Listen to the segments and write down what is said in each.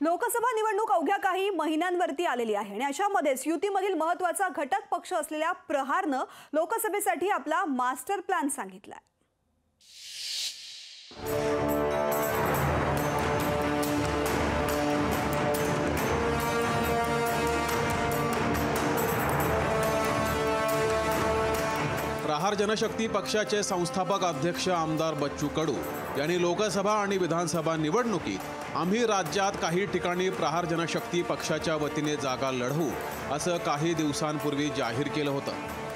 लोकसभा निवडणूक अवघ्या काही महिन्यांवरती आलेली आहे आणि अशामध्येच युतीमधील महत्त्वाचा घटक पक्ष असलेल्या प्रहारनं लोकसभेसाठी आपला मास्टर प्लॅन सांगितलाय। प्रहार जनशक्ती पक्षाचे संस्थापक अध्यक्ष आमदार बच्चू कडू यांनी लोकसभा आणि विधानसभा निवडणुकीत आम्ही राज्यात काही ठिकाणी प्रहार जनशक्ती पक्षाच्या वतीने जागा लढवू असं काही दिवसांपूर्वी जाहीर केलं होतं।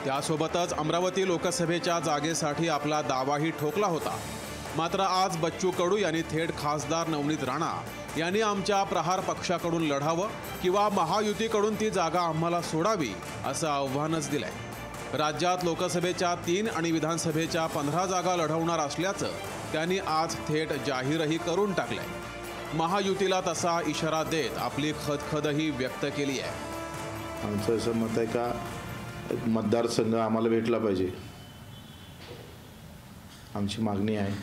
त्यासोबतच अमरावती लोकसभेच्या जागेसाठी आपला दावाही ठोकला होता। मात्र आज बच्चू कडू यांनी थेट खासदार नवनीत राणा यांनी आमच्या प्रहार पक्षाकडून लढावं किंवा महायुतीकडून ती जागा आम्हाला सोडावी असं आव्हानच दिलंय। राज्यात लोकसभेच्या 3 आणि विधानसभेच्या 15 जागा लढवणार असल्याचं त्यांनी आज थेट जाहीरही करून टाकलंय। महायुतीला तसा इशारा देत आपली खदखदही व्यक्त केली आहे। आमचं असं मत आहे का मतदारसंघ आम्हाला भेटला पाहिजे, आमची मागणी आहे।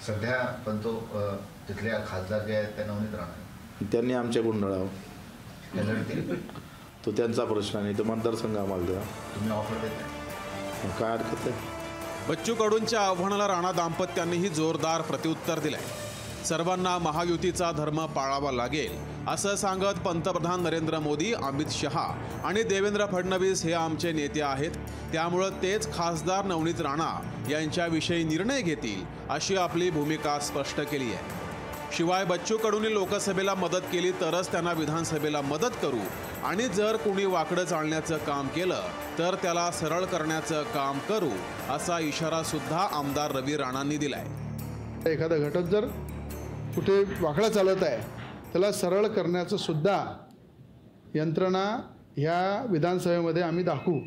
सध्या पण तो तिथल्या खासदार जे आहेत त्या नवनीत राणा त्यांनी आमच्याकडून लढावं, तो त्यांचा प्रश्न नाही, तो मतदारसंघ आम्हाला द्या। तुम्ही ऑफर देताय, काय हरकत आहे? बच्चू कडूंच्या आव्हानाला राणा दाम्पत्यांनीही जोरदार प्रत्युत्तर दिलंय। सर्वांना महायुतीचा धर्म पाळावा लागेल असं सांगत पंतप्रधान नरेंद्र मोदी, अमित शहा आणि देवेंद्र फडणवीस हे आमचे नेते आहेत, त्यामुळे तेच खासदार नवनीत राणा यांच्याविषयी निर्णय घेतील अशी आपली भूमिका स्पष्ट केली आहे। शिवाय बच्चू कडूंनी लोकसभेला मदत केली तरच त्यांना विधानसभेला मदत करू आणि जर कोणी वाकडं चालण्याचं काम केलं तर त्याला सरळ करण्याचं काम करू असा इशारा सुद्धा आमदार रवी राणांनी दिलाय। एखादा घटक जर कुठे वाकडा चालत आहे त्याला सरळ करण्याचं सुद्धा यंत्रणा ह्या विधानसभेमध्ये आम्ही दाखवू,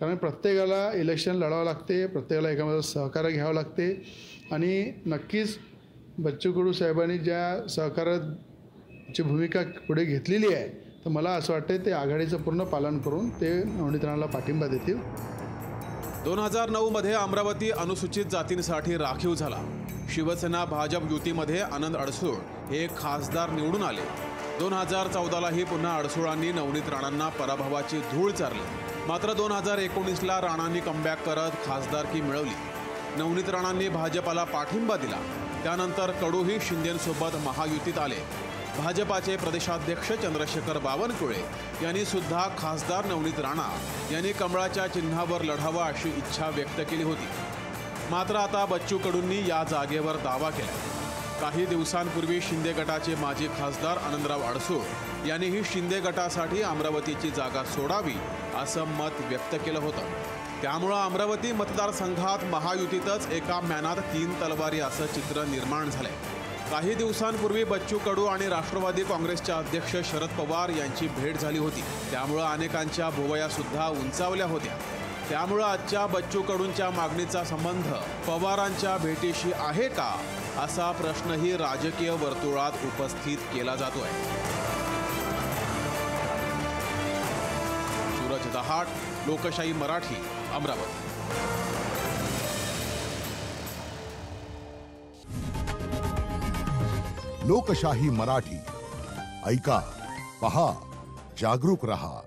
कारण प्रत्येकाला इलेक्शन लढावं लागते, प्रत्येकाला एकामेकाचं सहकार्य घ्यावं लागते आणि नक्कीच बच्चू कडू साहेबांनी ज्या सहकार्याची भूमिका पुढे घेतलेली आहे तर मला असं वाटतं ते आघाडीचं पूर्ण पालन करून ते नवनीत राणाला पाठिंबा देतील। 2009 मध्ये अमरावती अनुसूचित जातींसाठी राखीव झाला। शिवसेना भाजप युतीमध्ये आनंद अडसूळ हे खासदार निवडून आले। 2014लाही पुन्हा अडसूळांनी नवनीत राणांना पराभवाची धूळ चारली। मात्र 2019ला राणांनी कमबॅक करत खासदारकी मिळवली। नवनीत राणांनी भाजपाला पाठिंबा दिला। त्यानंतर कडूही शिंदेंसोबत महायुतीत आले। भाजपाचे प्रदेशाध्यक्ष चंद्रशेखर बावनकुळे यांनी सुद्धा खासदार नवनीत राणा यांनी कमळाच्या चिन्हावर लढावा अशी इच्छा व्यक्त केली होती। मात्र आता बच्चू कडूंनी या जागेवर दावा केला। काही दिवसांपूर्वी शिंदे गटाचे माजी खासदार आनंदराव अडसूळ यांनीही शिंदे गटासाठी अमरावतीची जागा सोडावी असं मत व्यक्त केलं होतं। त्यामुळे अमरावती मतदारसंघात महायुतीतच एका मॅनात 3 तलवारी असं चित्र निर्माण झालंय। काही दिवसांपूर्वी बच्चू कडू आणि राष्ट्रवादी काँग्रेसचे अध्यक्ष शरद पवार यांची भेट झाली होती, त्यामुळे अनेकांच्या भुवया सुद्धा उंचावल्या होत्या। त्यामुळे आजच्या बच्चू कडूंच्या मागणीचा संबंध पवारांच्या भेटीशी आहे का असा प्रश्नही राजकीय वर्तुळात उपस्थित केला जातोय। सूरज दहाट, लोकशाही मराठी, अमरावती। लोकशाही मराठी ऐका, पहा, जागरूक रहा।